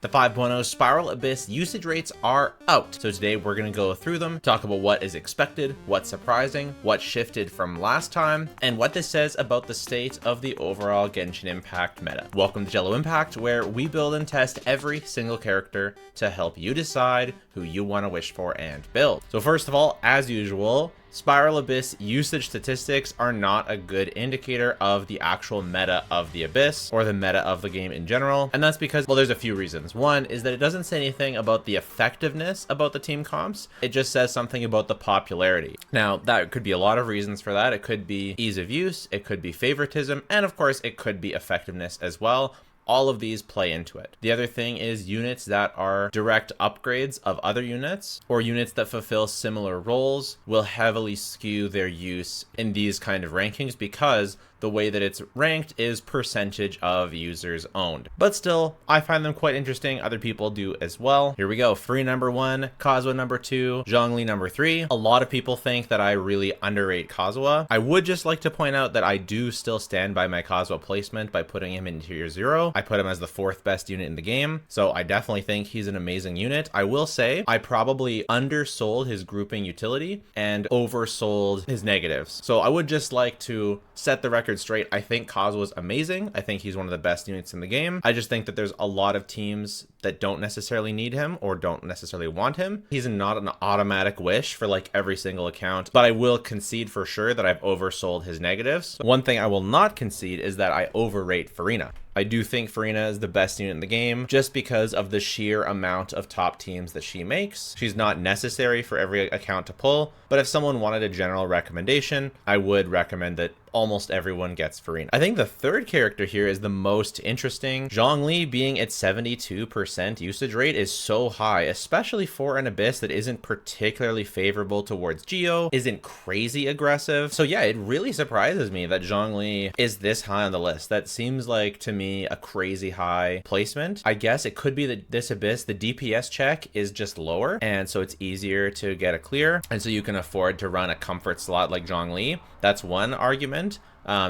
The 5.0 Spiral Abyss usage rates are out, so today we're going to go through them, talk about what is expected, what's surprising, what shifted from last time, and what this says about the state of the overall Genshin Impact meta. Welcome to Jello Impact, where we build and test every single character to help you decide who you want to wish for and build. So first of all, as usual, Spiral Abyss usage statistics are not a good indicator of the actual meta of the Abyss or the meta of the game in general. And that's because, well, there's a few reasons. One is that it doesn't say anything about the effectiveness about the team comps. It just says something about the popularity. Now, that could be a lot of reasons for that. It could be ease of use, it could be favoritism, and of course, it could be effectiveness as well. All of these play into it. The other thing is units that are direct upgrades of other units or units that fulfill similar roles will heavily skew their use in these kind of rankings because the way that it's ranked is percentage of users owned. But still, I find them quite interesting. Other people do as well. Here we go. Free number 1, Kazuha number 2, Zhongli number 3. A lot of people think that I really underrate Kazuha. I would just like to point out that I do still stand by my Kazuha placement by putting him in tier 0. I put him as the 4th best unit in the game, so I definitely think he's an amazing unit. I will say I probably undersold his grouping utility and oversold his negatives. So I would just like to set the record straight. I think Kazuha's amazing. I think he's one of the best units in the game. I just think that there's a lot of teams that don't necessarily need him or don't necessarily want him. He's not an automatic wish for like every single account, but I will concede for sure that I've oversold his negatives. One thing I will not concede is that I overrate Furina. I do think Furina is the best unit in the game just because of the sheer amount of top teams that she makes. She's not necessary for every account to pull, but if someone wanted a general recommendation, I would recommend that almost everyone gets Furina. I think the third character here is the most interesting. Zhongli being at 72% usage rate is so high, especially for an Abyss that isn't particularly favorable towards Geo, isn't crazy aggressive. So yeah, it really surprises me that Zhongli is this high on the list. That seems like, to me, a crazy high placement. I guess it could be that this Abyss, the DPS check is just lower, and so it's easier to get a clear, and so you can afford to run a comfort slot like Zhongli. That's one argument.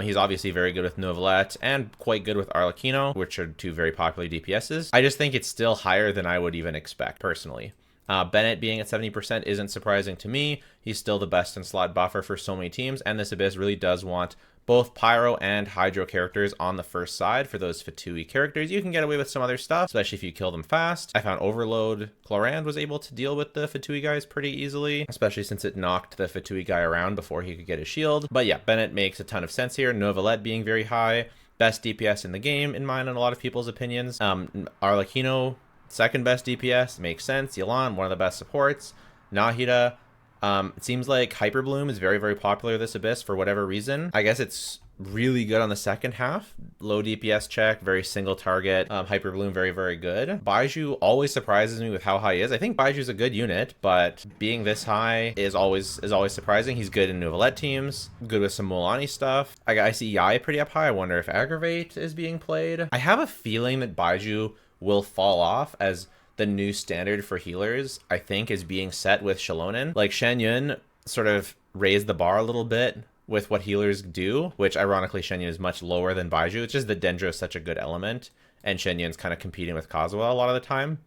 He's obviously very good with Novelette and quite good with Arlecchino, which are two very popular DPSs. I just think it's still higher than I would even expect, personally. Bennett being at 70% isn't surprising to me. He's still the best in slot buffer for so many teams, and this Abyss really does want both Pyro and Hydro characters on the first side for those Fatui characters. You can get away with some other stuff, especially if you kill them fast. I found Overload Clorand was able to deal with the Fatui guys pretty easily, especially since it knocked the Fatui guy around before he could get his shield. But yeah, Bennett makes a ton of sense here. Novelette being very high, best DPS in the game in mine and a lot of people's opinions. Arlecchino, second best DPS, makes sense. Yelan, one of the best supports. Nahida, it seems like Hyper Bloom is very, very popular this Abyss for whatever reason. I guess it's really good on the second half. Low DPS check, very single target. Hyper Bloom, very, very good. Baizhu always surprises me with how high he is. I think Baiju's a good unit, but being this high is always surprising. He's good in Novelette teams, good with some Mulanni stuff. I see Yai pretty up high. I wonder if Aggravate is being played. I have a feeling that Baizhu will fall off as the new standard for healers, I think, is being set with Xiaolonen. Like, Shen Yun sort of raised the bar a little bit with what healers do, which ironically Shen Yun is much lower than Baizhu. It's just that Dendro is such a good element, and Shen Yun's kind of competing with Kazuha a lot of the time,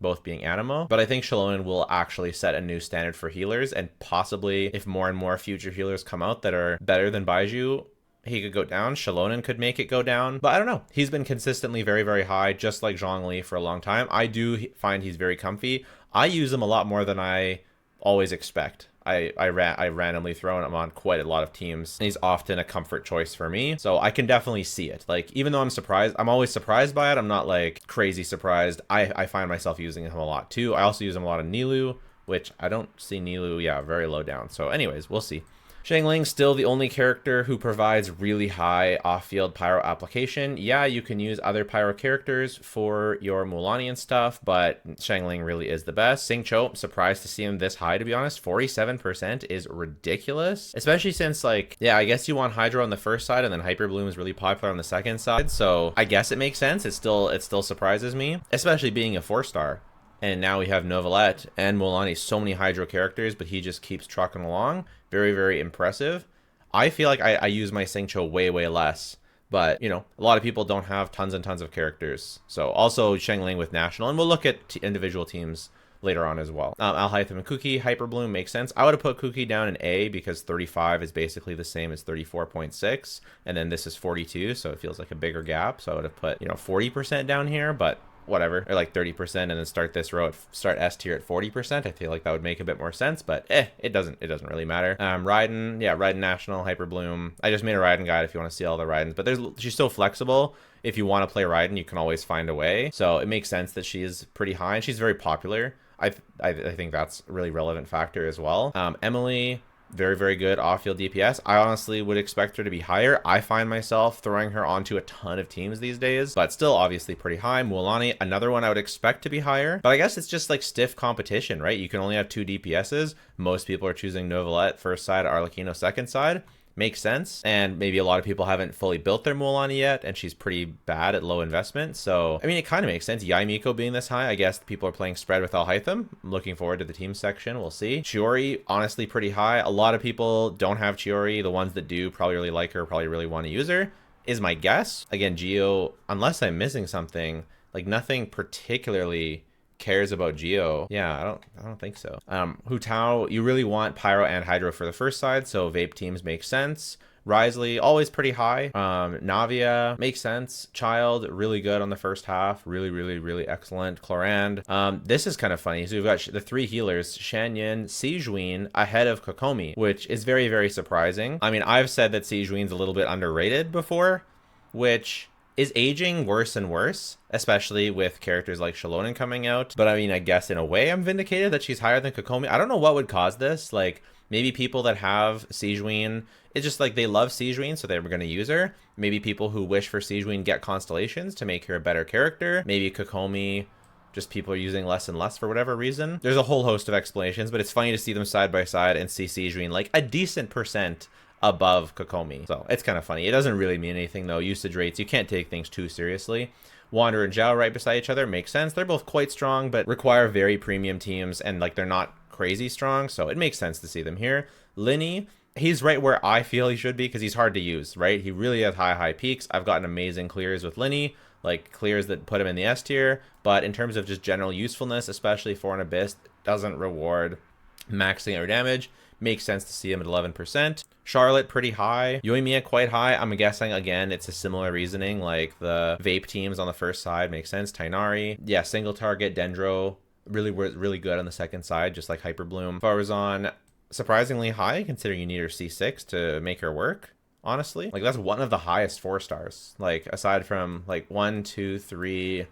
both being Animo. But I think Xiaolonen will actually set a new standard for healers, and possibly if more and more future healers come out that are better than Baizhu, he could go down. Xiaolonen could make it go down, but I don't know. He's been consistently very, very high, just like Zhongli for a long time. I do find he's very comfy. I use him a lot more than I always expect. I randomly throw him on quite a lot of teams. He's often a comfort choice for me, so I can definitely see it. Like, even though I'm surprised, I'm always surprised by it. I'm not like crazy surprised. I find myself using him a lot too. I also use him a lot in Nilou, which I don't see Nilou, yeah, very low down. So anyways, we'll see. Xiangling's still the only character who provides really high off-field pyro application. Yeah, you can use other pyro characters for your Mulanni and stuff, but Xiangling really is the best. Xingqiu, I'm surprised to see him this high, to be honest. 47% is ridiculous, especially since, like, yeah, I guess you want Hydro on the first side, and then Hyper Bloom is really popular on the second side, so I guess it makes sense. It still surprises me, especially being a 4-star. And now we have Novelette and Mulanni, so many Hydro characters, but he just keeps trucking along. Very, very impressive. I feel like I use my Xingqiu way, way less But, you know, a lot of people don't have tons and tons of characters. So also Xiangling with National, and we'll look at individual teams later on as well. Alhaitham and Kuki, Hyperbloom makes sense. I would have put Kuki down in A because 35 is basically the same as 34.6, and then this is 42, so it feels like a bigger gap. So I would have put, you know, 40% down here, but whatever, or like 30%, and then start this row start S tier at 40%. I feel like that would make a bit more sense, but it doesn't really matter. Raiden, yeah, Raiden National, Hyperbloom. I just made a Raiden guide if you want to see all the Raidens, but she's so flexible. If you want to play Raiden, you can always find a way. So it makes sense that she is pretty high, and she's very popular. I think that's a really relevant factor as well. Emily, very, very good off-field DPS. I honestly would expect her to be higher. I find myself throwing her onto a ton of teams these days, but still obviously pretty high. Mualani, another one I would expect to be higher, but I guess it's just like stiff competition, right? You can only have 2 DPSs. Most people are choosing Novelette first side, Arlecchino second side. Makes sense, and maybe a lot of people haven't fully built their Mualani yet, and she's pretty bad at low investment, so I mean it kind of makes sense. Yoimiya being this high, I guess people are playing spread with Alhaitham. I'm looking forward to the team section, we'll see. Chiori, honestly pretty high. A lot of people don't have Chiori. The ones that do probably really like her, probably really want to use her, is my guess. Again, Geo, unless I'm missing something, like nothing particularly cares about Geo. Yeah, I don't think so. Hu Tao, you really want Pyro and Hydro for the first side, so Vape teams make sense. Risley, always pretty high. Navia, makes sense. Child, really good on the first half. Really excellent. Clorand. This is kind of funny. So we've got the 3 healers, Shanyin, Sijuin, ahead of Kokomi, which is very, very surprising. I mean, I've said that Sijuin's a little bit underrated before, which is aging worse and worse, especially with characters like Shalonen coming out. But I mean, I guess in a way I'm vindicated that she's higher than Kokomi. I don't know what would cause this. Like, maybe people that have Sijuin, it's just like they love Sijuin, so they were going to use her. Maybe people who wish for Sijuin get constellations to make her a better character. Maybe Kokomi, just people are using less and less for whatever reason. There's a whole host of explanations, but it's funny to see them side by side and see Sijuin like a decent percent above Kokomi. So it's kind of funny. It doesn't really mean anything though. Usage rates, you can't take things too seriously. Wander and Zhao right beside each other makes sense. They're both quite strong, but require very premium teams, and like they're not crazy strong, so it makes sense to see them here. Linny, he's right where I feel he should be because he's hard to use, right? He really has high peaks. I've gotten amazing clears with Linny, like clears that put him in the S tier, but in terms of just general usefulness, especially for an Abyss, doesn't reward maxing our damage. Makes sense to see him at 11%. Charlotte, pretty high. Yoimiya, quite high. I'm guessing, again, it's a similar reasoning, like the Vape teams on the first side make sense. Tainari, yeah, single target. Dendro, really good on the second side, just like Hyperbloom. Farazan, surprisingly high, considering you need her C6 to make her work, honestly. Like, that's one of the highest 4-stars. Like, aside from, like, 1, 2, 3,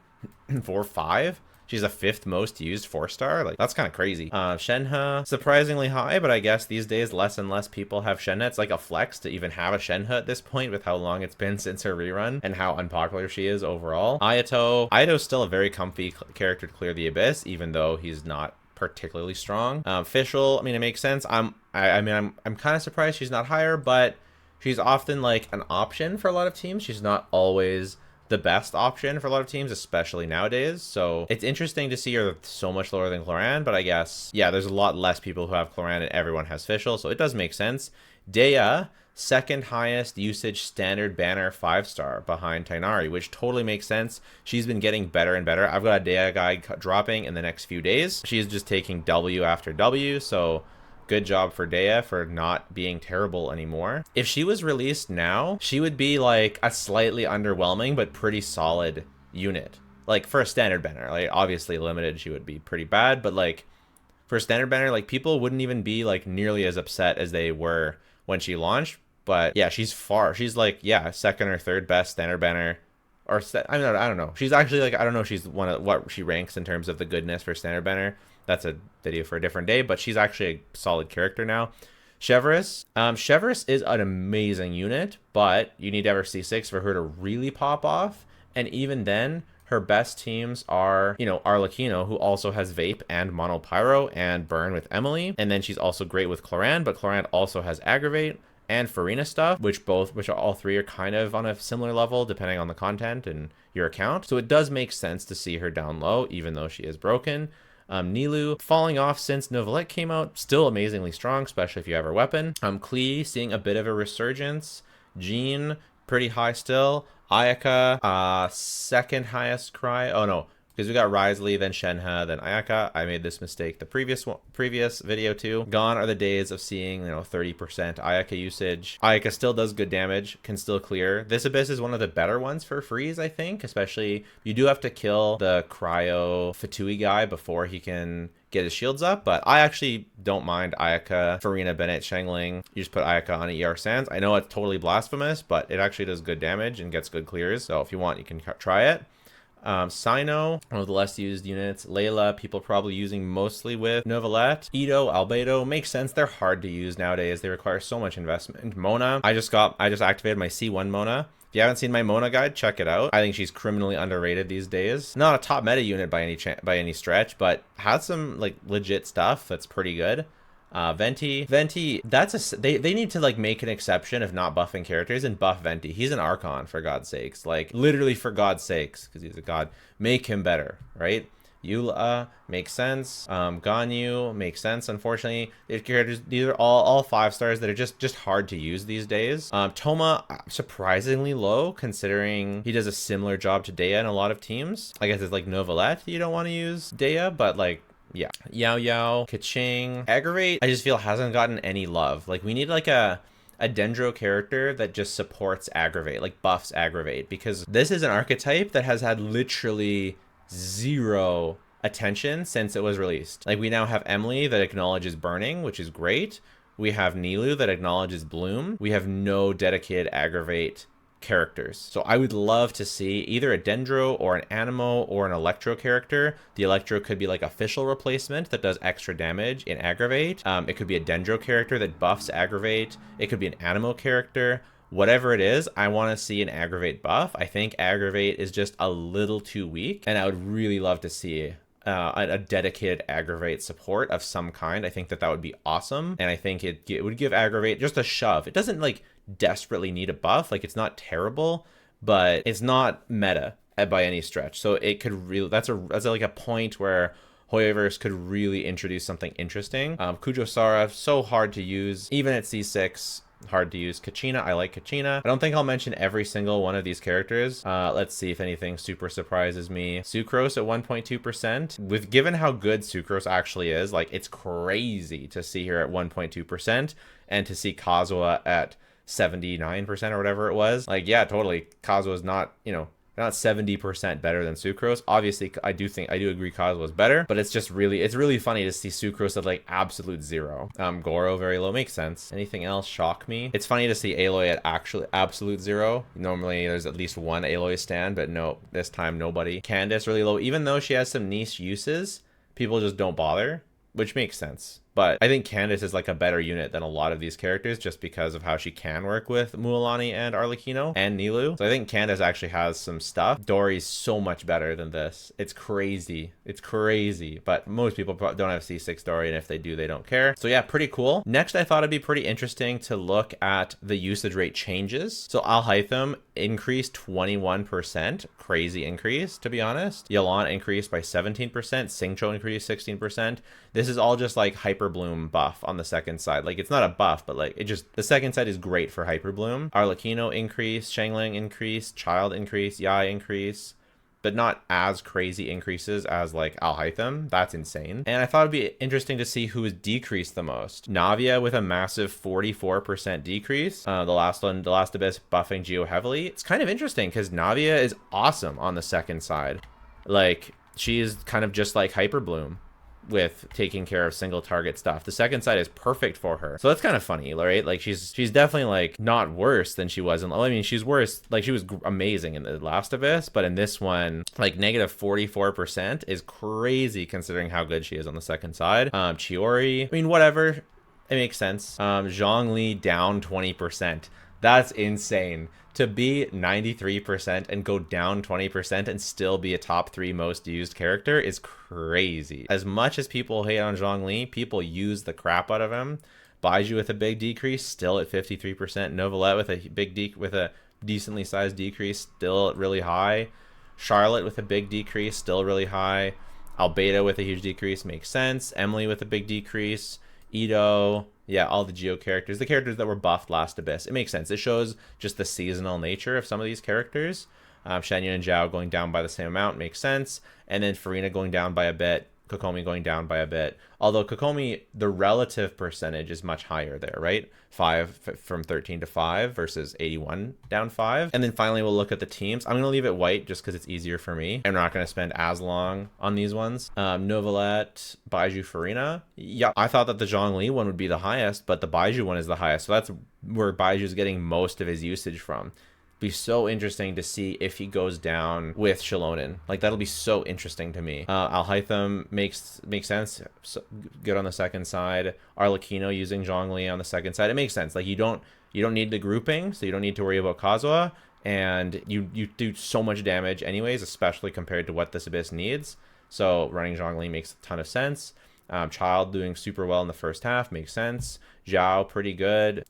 4, 5. She's the 5th most used 4-star. Like, that's kind of crazy. Shenhe, surprisingly high, but I guess these days less and less people have Shenhe. It's like a flex to even have a Shenhe at this point with how long it's been since her rerun and how unpopular she is overall. Ayato's still a very comfy character to clear the Abyss, even though he's not particularly strong. Fischl, I mean, it makes sense. I'm kind of surprised she's not higher, but she's often like an option for a lot of teams. She's not always the best option for a lot of teams, especially nowadays. So it's interesting to see her so much lower than Clorand, but I guess, yeah, there's a lot less people who have Clorand and everyone has Fischl, so it does make sense. Dea, second highest usage standard banner 5-star behind Tainari, which totally makes sense. She's been getting better and better. I've got a Dea guide dropping in the next few days. She's just taking W after W, so good job for Dea for not being terrible anymore. If she was released now, she would be like a slightly underwhelming but pretty solid unit. Like for a standard banner, like obviously limited she would be pretty bad, but like for a standard banner, like people wouldn't even be like nearly as upset as they were when she launched. But yeah, she's like, yeah, second or third best standard banner. Or I don't know. She's actually like, I don't know if she's one of what she ranks in terms of the goodness for standard banner. That's a video for a different day, but she's actually a solid character now. Chevreuse. Chevreuse is an amazing unit, but you need to have her C6 for her to really pop off. And even then, her best teams are, you know, Arlecchino, who also has Vape and Mono Pyro and Burn with Emily. And then she's also great with Clorand, but Clorand also has Aggravate and Farina stuff, which all three are kind of on a similar level depending on the content and your account. So it does make sense to see her down low, even though she is broken. Nilou, falling off since Novelette came out, still amazingly strong, especially if you have her weapon. Klee, seeing a bit of a resurgence. Jean, pretty high still. Ayaka, second highest cry. Oh no, because we got Risley, then Shenhe, then Ayaka. I made this mistake the previous video too. Gone are the days of seeing, 30% Ayaka usage. Ayaka still does good damage, can still clear. This Abyss is one of the better ones for freeze, I think, especially you do have to kill the cryo Fatui guy before he can get his shields up, but I actually don't mind Ayaka, Farina, Bennett, Shangling. You just put Ayaka on ER Sands. I know it's totally blasphemous, but it actually does good damage and gets good clears. So if you want, you can try it. Sino, one of the less used units. Layla, people probably using mostly with Novelette. Ito, Albedo, makes sense. They're hard to use nowadays. They require so much investment. Mona, I just activated my C1 Mona. If you haven't seen my Mona guide, check it out. I think she's criminally underrated these days. Not a top meta unit by any stretch, but has some like legit stuff that's pretty good. Venti, they need to like make an exception of not buffing characters and buff Venti. He's an Archon, for God's sakes, like literally for God's sakes, because he's a god. Make him better, right? Eula makes sense. Ganyu makes sense. Unfortunately, these are all 5 stars that are just hard to use these days. Toma, surprisingly low considering he does a similar job to Dea in a lot of teams. I guess it's like Novelette you don't want to use Dea, but like, yeah. Yao Yao, Keqing, Aggravate, I just feel hasn't gotten any love. Like we need like a Dendro character that just supports Aggravate, like buffs Aggravate, because this is an archetype that has had literally 0 attention since it was released. Like we now have Emily that acknowledges burning, which is great. We have Nilou that acknowledges bloom. We have no dedicated Aggravate characters. So I would love to see either a Dendro or an Animo or an Electro character. The Electro could be like official replacement that does extra damage in Aggravate. It could be a Dendro character that buffs Aggravate. It could be an Animo character. Whatever it is, I want to see an Aggravate buff. I think Aggravate is just a little too weak, and I would really love to see a dedicated Aggravate support of some kind. I think that would be awesome, and I think it would give Aggravate just a shove. It doesn't like desperately need a buff, like it's not terrible, but it's not meta by any stretch. So it could really, that's like a point where Hoyoverse could really introduce something interesting. Kujo Sara, so hard to use, even at C6. Hard to use. Kachina, I like Kachina. I don't think I'll mention every single one of these characters. Let's see if anything super surprises me. Sucrose at 1.2%. With given how good Sucrose actually is, like it's crazy to see her at 1.2% and to see Kazuha at 79% or whatever it was. Like, yeah, totally. Kazuha is not, not 70% better than Sucrose. Obviously, I do agree Kazuha is better, but it's really funny to see Sucrose at like absolute 0. Goro very low, makes sense. Anything else shock me? It's funny to see Aloy at actually absolute 0. Normally there's at least one Aloy stand, but no, this time nobody. Candace really low, even though she has some niche uses, people just don't bother, which makes sense. But I think Candace is like a better unit than a lot of these characters just because of how she can work with Mualani and Arlecchino and Nilou. So I think Candace actually has some stuff. Dory's so much better than this. It's crazy. It's crazy. But most people don't have C6 Dory, and if they do, they don't care. So yeah, pretty cool. Next, I thought it'd be pretty interesting to look at the usage rate changes. So Alhaitham increased 21%. Crazy increase, to be honest. Yalan increased by 17%. Xingqiu increased 16%. This is all just like Hyper Bloom buff on the second side. Like it's not a buff, but like the second side is great for Hyper Bloom. Arlecchino increase, Shangling increase, Childe increase, Yai increase, but not as crazy increases as like Alhaitham. That's insane. And I thought it'd be interesting to see who has decreased the most. Navia with a massive 44% decrease. The last Abyss buffing Geo heavily. It's kind of interesting because Navia is awesome on the second side. Like she is kind of just like Hyper Bloom with taking care of single target stuff. The second side is perfect for her. So that's kind of funny, right? Like she's definitely like not worse than she was in, I mean, she's worse, like she was amazing in the last Abyss, but in this one, like negative 44% is crazy considering how good she is on the second side. Chiori, I mean, whatever, it makes sense. Zhongli down 20%. That's insane. To be 93% and go down 20% and still be a top 3 most used character is crazy. As much as people hate on Zhongli, people use the crap out of him. Baiju with a big decrease, still at 53%. Novelette with a decently sized decrease, still really high. Charlotte with a big decrease, still really high. Albedo with a huge decrease, makes sense. Emily with a big decrease. Ito, yeah, all the Geo characters, the characters that were buffed last Abyss. It makes sense. It shows just the seasonal nature of some of these characters. Shenhe and Zhao going down by the same amount makes sense. And then Farina going down by a bit. Kokomi going down by a bit. Although Kokomi, the relative percentage is much higher there, right? 5 from 13 to 5 versus 81 down 5. And then finally, we'll look at the teams. I'm going to leave it white just because it's easier for me. I'm not going to spend as long on these ones. Novelette, Baiju, Farina. Yeah, I thought that the Zhongli one would be the highest, but the Baiju one is the highest. So that's where Baiju is getting most of his usage from. Be so interesting to see if he goes down with Shilonen. Like, that'll be so interesting to me. Alhaitham makes sense. So, good on the second side. Arlecchino using Zhongli on the second side. It makes sense. Like, you don't need the grouping, so you don't need to worry about Kazuha. And you do so much damage anyways, especially compared to what this Abyss needs. So running Zhongli makes a ton of sense. Childe doing super well in the first half makes sense. Zhao pretty good.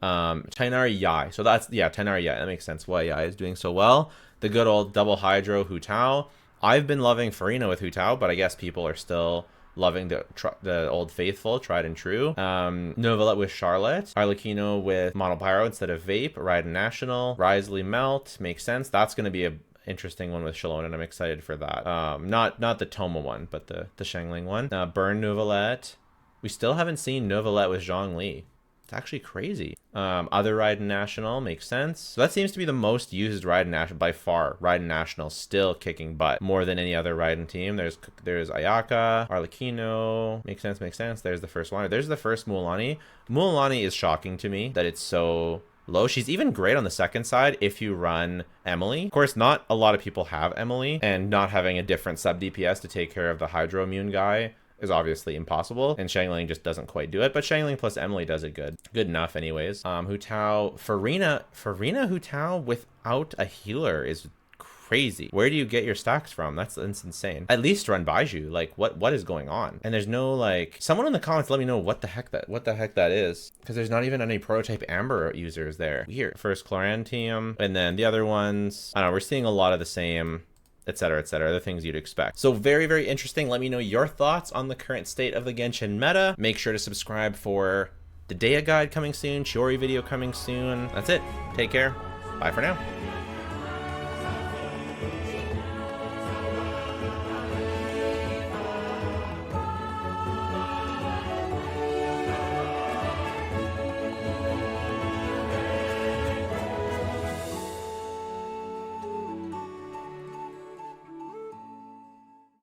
Tainar Yai. So that's, yeah, Tainar Yai. That makes sense why Yai is doing so well. The good old double Hydro Hu Tao. I've been loving Farina with Hu Tao, but I guess people are still loving the old faithful, tried and true. Novelette with Charlotte. Arlecchino with Monopyro instead of Vape. Raiden National. Risley Melt. Makes sense. That's going to be a interesting one with Shilonen, and I'm excited for that. Not the Toma one, but the Shangling one. Burn Novelette. We still haven't seen Novelette with Zhongli. It's actually crazy. Other Raiden National makes sense. So that seems to be the most used Raiden National by far. Raiden National still kicking butt more than any other Raiden team. There's Ayaka, Arlecchino. Makes sense. There's the first one. There's the first Mualani. Mualani is shocking to me that it's so low. She's even great on the second side if you run Emily. Of course, not a lot of people have Emily, and not having a different sub DPS to take care of the Hydro Immune guy is obviously impossible, and Shangling just doesn't quite do it, but Shangling plus Emily does it good enough anyways. Hu Tao, Farina Hu Tao without a healer is crazy. Where do you get your stacks from? That's insane. At least run Baiju. Like, what is going on? And there's no, like, someone in the comments let me know what the heck that is, because there's not even any prototype Amber users there. Weird. First Chlorantium, and then the other ones, I don't know, we're seeing a lot of the same, etc., the things you'd expect. So very, very interesting. Let me know your thoughts on the current state of the Genshin meta. Make sure to subscribe for the Dea guide coming soon, Chiori video coming soon. That's it. Take care. Bye for now.